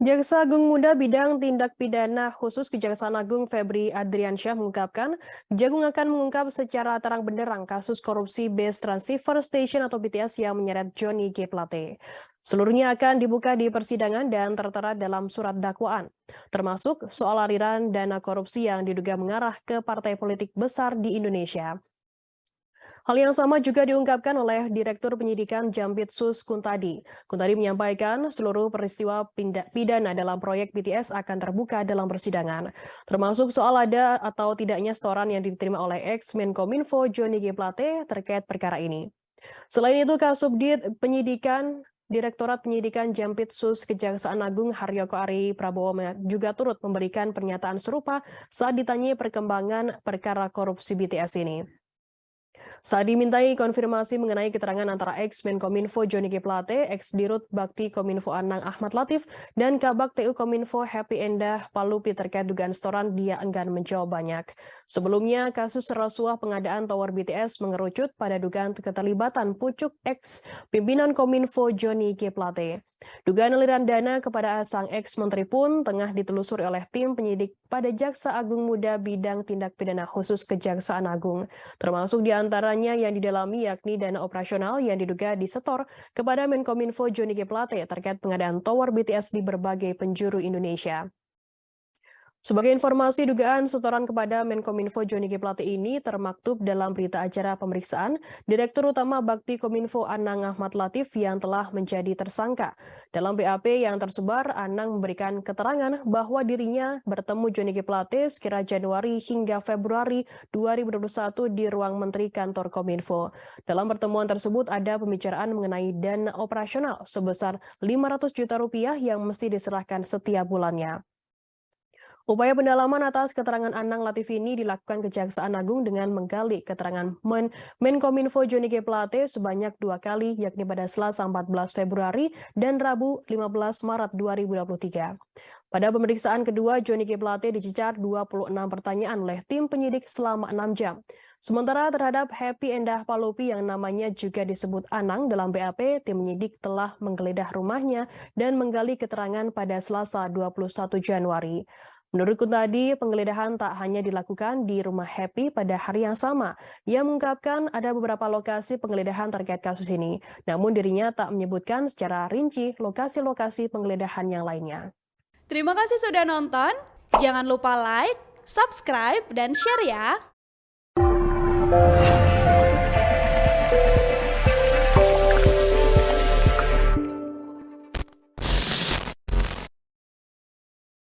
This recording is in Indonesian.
Jaksa Agung Muda Bidang Tindak Pidana Khusus Kejaksaan Agung Febri Adriansyah mengungkapkan, Jagung akan mengungkap secara terang benderang kasus korupsi Base Transceiver Station atau BTS yang menyeret Johnny G. Plate. Seluruhnya akan dibuka di persidangan dan tertera dalam surat dakwaan, termasuk soal aliran dana korupsi yang diduga mengarah ke partai politik besar di Indonesia. Hal yang sama juga diungkapkan oleh Direktur Penyidikan Jampitsus Kuntadi. Kuntadi menyampaikan seluruh peristiwa pidana dalam proyek BTS akan terbuka dalam persidangan, termasuk soal ada atau tidaknya setoran yang diterima oleh ex-Menkominfo Johnny G. Plate terkait perkara ini. Selain itu, Kasubdit Penyidikan Direktorat Penyidikan Jampitsus Kejaksaan Agung Haryoko Ari Prabowo juga turut memberikan pernyataan serupa saat ditanyai perkembangan perkara korupsi BTS ini. Saat dimintai konfirmasi mengenai keterangan antara ex-Menkominfo Johnny G. Plate, ex-Dirut Bakti Kominfo Anang Ahmad Latif, dan Kabak TU Kominfo Happy Endah Palupi terkait dugaan setoran, dia enggan menjawab banyak. Sebelumnya, kasus rasuah pengadaan tower BTS mengerucut pada dugaan keterlibatan pucuk ex-pimpinan Kominfo Johnny G. Plate. Dugaan aliran dana kepada sang ex-menteri pun tengah ditelusuri oleh tim penyidik pada Jaksa Agung Muda Bidang Tindak Pidana Khusus Kejaksaan Agung, termasuk diantaranya yang didalami yakni dana operasional yang diduga disetor kepada Menkominfo Johnny G. Plate terkait pengadaan tower BTS di berbagai penjuru Indonesia. Sebagai informasi, dugaan setoran kepada Menkominfo Johnny G. Plate ini termaktub dalam berita acara pemeriksaan Direktur Utama Bakti Kominfo Anang Ahmad Latif yang telah menjadi tersangka. Dalam BAP yang tersebar, Anang memberikan keterangan bahwa dirinya bertemu Johnny G. Plate sekira Januari hingga Februari 2021 di ruang Menteri Kantor Kominfo. Dalam pertemuan tersebut ada pembicaraan mengenai dana operasional sebesar 500 juta rupiah yang mesti diserahkan setiap bulannya. Upaya pendalaman atas keterangan Anang Latif ini dilakukan Kejaksaan Agung dengan menggali keterangan Menkominfo Johnny G. Plate sebanyak 2 kali, yakni pada Selasa 14 Februari dan Rabu 15 Maret 2023. Pada pemeriksaan kedua, Johnny G. Plate dicecar 26 pertanyaan oleh tim penyidik selama 6 jam. Sementara terhadap Happy Endah Palupi yang namanya juga disebut Anang dalam BAP, tim penyidik telah menggeledah rumahnya dan menggali keterangan pada Selasa 21 Januari. Menurut Kuntadi, penggeledahan tak hanya dilakukan di rumah Happy pada hari yang sama. Ia mengungkapkan ada beberapa lokasi penggeledahan terkait kasus ini, namun dirinya tak menyebutkan secara rinci lokasi-lokasi penggeledahan yang lainnya. Terima kasih sudah nonton. Jangan lupa like, subscribe, dan share ya.